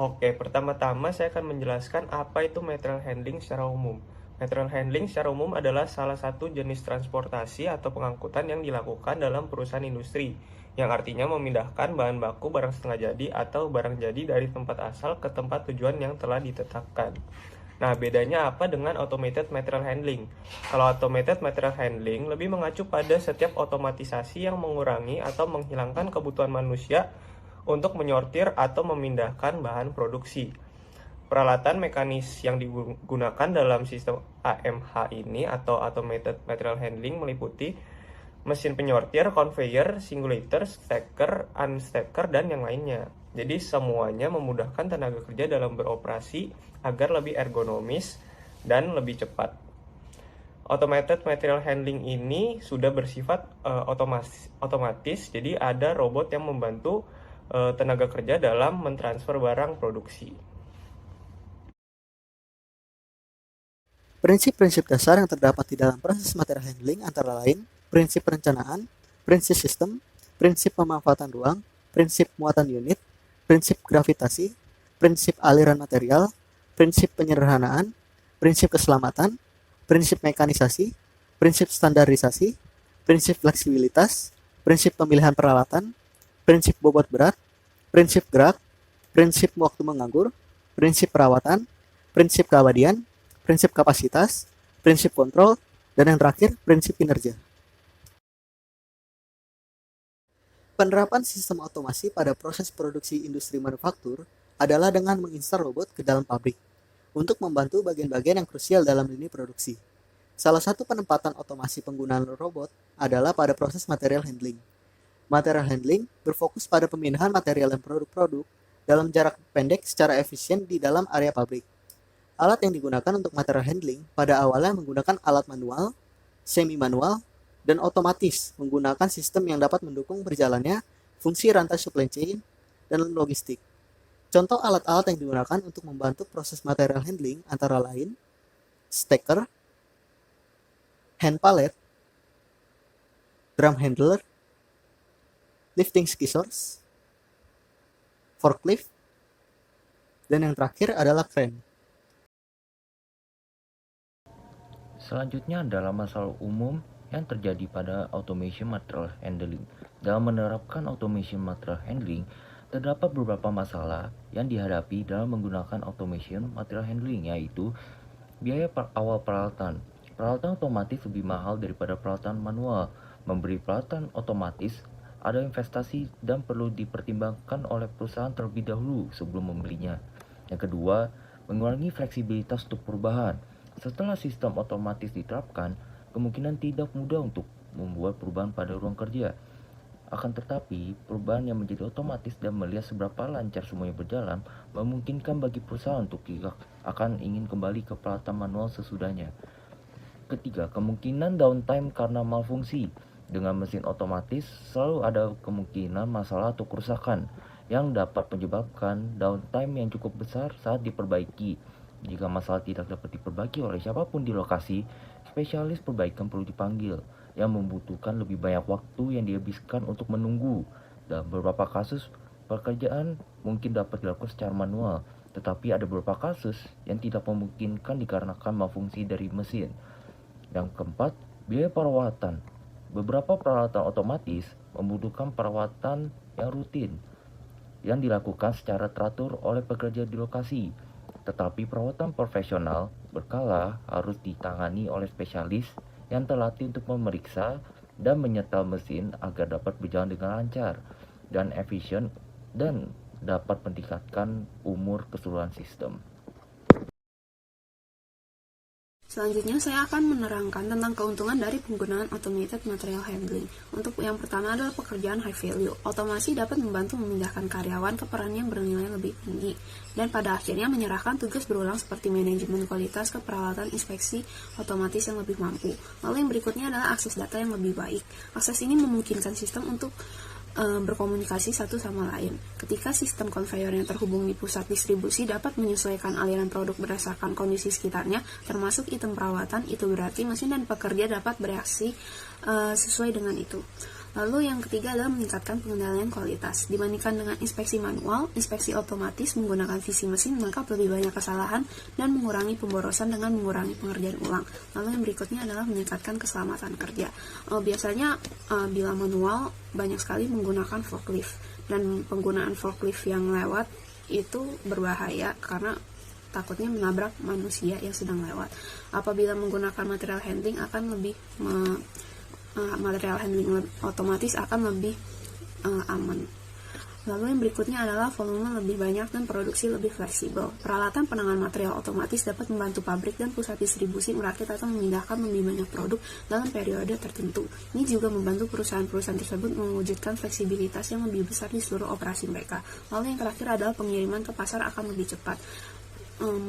Oke, pertama-tama saya akan menjelaskan apa itu material handling secara umum. Material handling secara umum adalah salah satu jenis transportasi atau pengangkutan yang dilakukan dalam perusahaan industri, yang artinya memindahkan bahan baku barang setengah jadi atau barang jadi dari tempat asal ke tempat tujuan yang telah ditetapkan. Nah, bedanya apa dengan automated material handling? Kalau automated material handling lebih mengacu pada setiap otomatisasi yang mengurangi atau menghilangkan kebutuhan manusia untuk menyortir atau memindahkan bahan produksi. Peralatan mekanis yang digunakan dalam sistem AMH ini atau Automated Material Handling meliputi mesin penyortir, conveyor, singulator, stacker, unstacker, dan yang lainnya. Jadi semuanya memudahkan tenaga kerja dalam beroperasi agar lebih ergonomis dan lebih cepat. Automated material handling ini sudah bersifat otomatis, jadi ada robot yang membantu tenaga kerja dalam mentransfer barang produksi. Prinsip-prinsip dasar yang terdapat di dalam proses material handling antara lain prinsip perencanaan, prinsip sistem, prinsip pemanfaatan ruang, prinsip muatan unit, prinsip gravitasi, prinsip aliran material, prinsip penyederhanaan, prinsip keselamatan, prinsip mekanisasi, prinsip standarisasi, prinsip fleksibilitas, prinsip pemilihan peralatan, prinsip bobot berat, prinsip gerak, prinsip waktu menganggur, prinsip perawatan, prinsip keabadian, prinsip kapasitas, prinsip kontrol, dan yang terakhir, prinsip kinerja. Penerapan sistem otomasi pada proses produksi industri manufaktur adalah dengan menginstal robot ke dalam pabrik untuk membantu bagian-bagian yang krusial dalam lini produksi. Salah satu penempatan otomasi penggunaan robot adalah pada proses material handling. Material handling berfokus pada pemindahan material dan produk-produk dalam jarak pendek secara efisien di dalam area pabrik. Alat yang digunakan untuk material handling pada awalnya menggunakan alat manual, semi-manual, dan otomatis menggunakan sistem yang dapat mendukung berjalannya fungsi rantai supply chain dan logistik. Contoh alat-alat yang digunakan untuk membantu proses material handling antara lain stacker, hand pallet, drum handler, lifting scissors, forklift, dan yang terakhir adalah crane. Selanjutnya adalah masalah umum yang terjadi pada automation material handling. Dalam menerapkan automation material handling, terdapat beberapa masalah yang dihadapi dalam menggunakan automation material handling, yaitu biaya awal peralatan. Peralatan otomatis lebih mahal daripada peralatan manual. Memberi peralatan otomatis ada investasi dan perlu dipertimbangkan oleh perusahaan terlebih dahulu sebelum membelinya. Yang kedua, mengurangi fleksibilitas untuk perubahan. Setelah sistem otomatis diterapkan, kemungkinan tidak mudah untuk membuat perubahan pada ruang kerja. Akan tetapi, perubahan yang menjadi otomatis dan melihat seberapa lancar semuanya berjalan memungkinkan bagi perusahaan untuk akan ingin kembali ke peralatan manual sesudahnya. Ketiga, kemungkinan downtime karena malfungsi. Dengan mesin otomatis, selalu ada kemungkinan masalah atau kerusakan yang dapat menyebabkan downtime yang cukup besar saat diperbaiki. Jika masalah tidak dapat diperbaiki oleh siapapun di lokasi, spesialis perbaikan perlu dipanggil, yang membutuhkan lebih banyak waktu yang dihabiskan untuk menunggu. Dalam beberapa kasus, pekerjaan mungkin dapat dilakukan secara manual, tetapi ada beberapa kasus yang tidak memungkinkan dikarenakan malfungsi dari mesin. Yang keempat, biaya perawatan. Beberapa peralatan otomatis membutuhkan perawatan yang rutin, yang dilakukan secara teratur oleh pekerja di lokasi. Tetapi perawatan profesional berkala harus ditangani oleh spesialis yang terlatih untuk memeriksa dan menyetel mesin agar dapat berjalan dengan lancar dan efisien dan dapat meningkatkan umur keseluruhan sistem. Selanjutnya saya akan menerangkan tentang keuntungan dari penggunaan automated material handling. Untuk yang pertama adalah pekerjaan high value. Otomasi dapat membantu memindahkan karyawan ke peran yang bernilai lebih tinggi dan pada akhirnya menyerahkan tugas berulang seperti manajemen kualitas ke peralatan inspeksi otomatis yang lebih mampu. Lalu yang berikutnya adalah akses data yang lebih baik. Akses ini memungkinkan sistem untuk berkomunikasi satu sama lain. Ketika sistem konveyor yang terhubung di pusat distribusi dapat menyesuaikan aliran produk berdasarkan kondisi sekitarnya, termasuk item perawatan, itu berarti mesin dan pekerja dapat bereaksi sesuai dengan itu. Lalu yang ketiga adalah meningkatkan pengendalian kualitas. Dibandingkan dengan inspeksi manual, inspeksi otomatis menggunakan visi mesin menangkap lebih banyak kesalahan dan mengurangi pemborosan dengan mengurangi pengerjaan ulang. Lalu yang berikutnya adalah meningkatkan keselamatan kerja. Biasanya bila manual banyak sekali menggunakan forklift, dan penggunaan forklift yang lewat itu berbahaya karena takutnya menabrak manusia yang sedang lewat. Apabila menggunakan material handling akan lebih material handling otomatis akan lebih aman. Lalu yang berikutnya adalah volume lebih banyak dan produksi lebih fleksibel. Peralatan penanganan material otomatis dapat membantu pabrik dan pusat distribusi merakit atau memindahkan lebih banyak produk dalam periode tertentu. Ini juga membantu perusahaan-perusahaan tersebut mewujudkan fleksibilitas yang lebih besar di seluruh operasi mereka. Lalu yang terakhir adalah pengiriman ke pasar akan lebih cepat.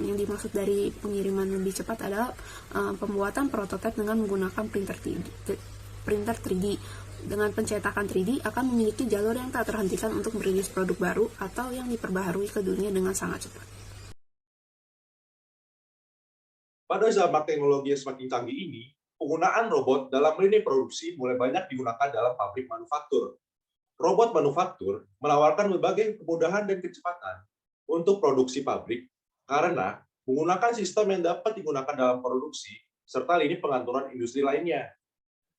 Yang dimaksud dari pengiriman lebih cepat adalah pembuatan prototipe dengan menggunakan printer 3D. Dengan pencetakan 3D akan memiliki jalur yang tak terhentikan untuk merilis produk baru atau yang diperbaharui ke dunia dengan sangat cepat. Pada zaman teknologi yang semakin canggih ini, penggunaan robot dalam lini produksi mulai banyak digunakan dalam pabrik manufaktur. Robot manufaktur menawarkan berbagai kemudahan dan kecepatan untuk produksi pabrik karena menggunakan sistem yang dapat digunakan dalam produksi serta lini penganturan industri lainnya.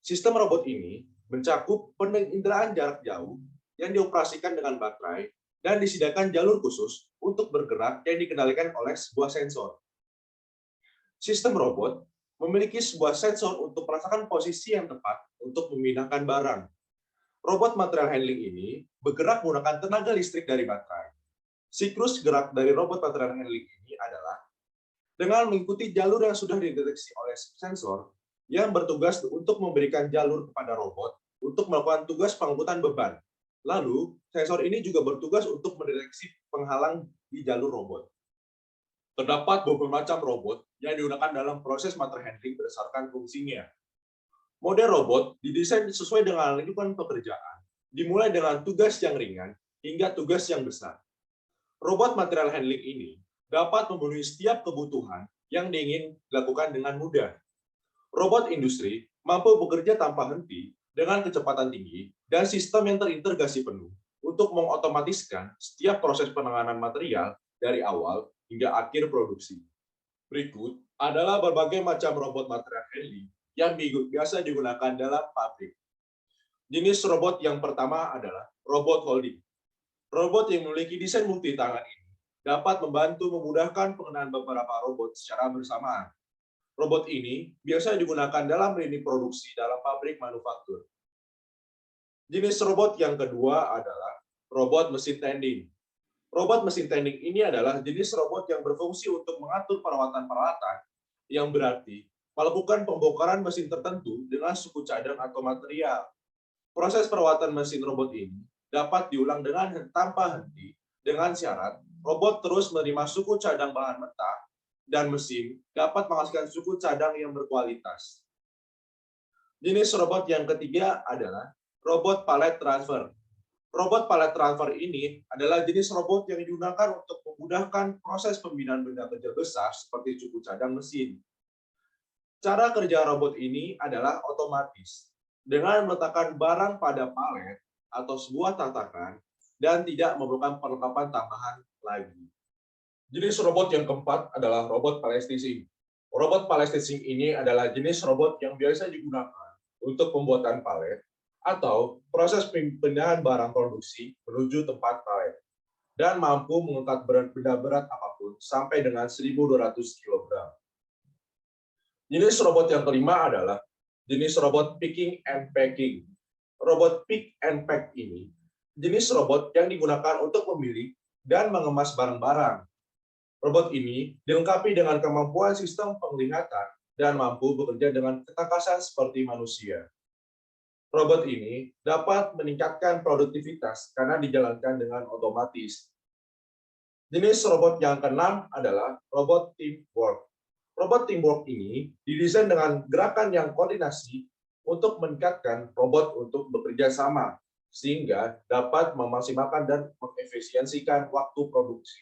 Sistem robot ini mencakup penginderaan jarak jauh yang dioperasikan dengan baterai dan disediakan jalur khusus untuk bergerak yang dikendalikan oleh sebuah sensor. Sistem robot memiliki sebuah sensor untuk merasakan posisi yang tepat untuk memindahkan barang. Robot material handling ini bergerak menggunakan tenaga listrik dari baterai. Siklus gerak dari robot material handling ini adalah dengan mengikuti jalur yang sudah dideteksi oleh sensor yang bertugas untuk memberikan jalur kepada robot untuk melakukan tugas pengangkutan beban. Lalu, sensor ini juga bertugas untuk mendeteksi penghalang di jalur robot. Terdapat beberapa macam robot yang digunakan dalam proses material handling berdasarkan fungsinya. Model robot didesain sesuai dengan lingkungan pekerjaan, dimulai dengan tugas yang ringan hingga tugas yang besar. Robot material handling ini dapat memenuhi setiap kebutuhan yang ingin dilakukan dengan mudah. Robot industri mampu bekerja tanpa henti dengan kecepatan tinggi dan sistem yang terintegrasi penuh untuk mengotomatiskan setiap proses penanganan material dari awal hingga akhir produksi. Berikut adalah berbagai macam robot material handling yang biasa digunakan dalam pabrik. Jenis robot yang pertama adalah robot holding. Robot yang memiliki desain multi tangan ini dapat membantu memudahkan pengenalan beberapa robot secara bersamaan. Robot ini biasa digunakan dalam lini produksi dalam pabrik manufaktur. Jenis robot yang kedua adalah robot mesin tending. Robot mesin tending ini adalah jenis robot yang berfungsi untuk mengatur perawatan peralatan, yang berarti melakukan pembongkaran mesin tertentu dengan suku cadang atau material. Proses perawatan mesin robot ini dapat diulang tanpa henti dengan syarat robot terus menerima suku cadang bahan mentah dan mesin dapat menghasilkan suku cadang yang berkualitas. Jenis robot yang ketiga adalah robot pallet transfer. Robot pallet transfer ini adalah jenis robot yang digunakan untuk memudahkan proses pemindahan benda kecil besar seperti suku cadang mesin. Cara kerja robot ini adalah otomatis, dengan meletakkan barang pada palet atau sebuah tatakan dan tidak memerlukan perlengkapan tambahan lagi. Jenis robot yang keempat adalah robot pallet stitching. Robot pallet stitching ini adalah jenis robot yang biasa digunakan untuk pembuatan palet atau proses pemindahan barang produksi menuju tempat palet dan mampu mengangkat benda berat apapun sampai dengan 1.200 kg. Jenis robot yang kelima adalah jenis robot picking and packing. Robot pick and pack ini jenis robot yang digunakan untuk memilih dan mengemas barang-barang. Robot ini dilengkapi dengan kemampuan sistem penglihatan dan mampu bekerja dengan ketangkasan seperti manusia. Robot ini dapat meningkatkan produktivitas karena dijalankan dengan otomatis. Jenis robot yang keenam adalah robot teamwork. Robot teamwork ini didesain dengan gerakan yang koordinasi untuk meningkatkan robot untuk bekerja sama, sehingga dapat memaksimalkan dan mengefisiensikan waktu produksi.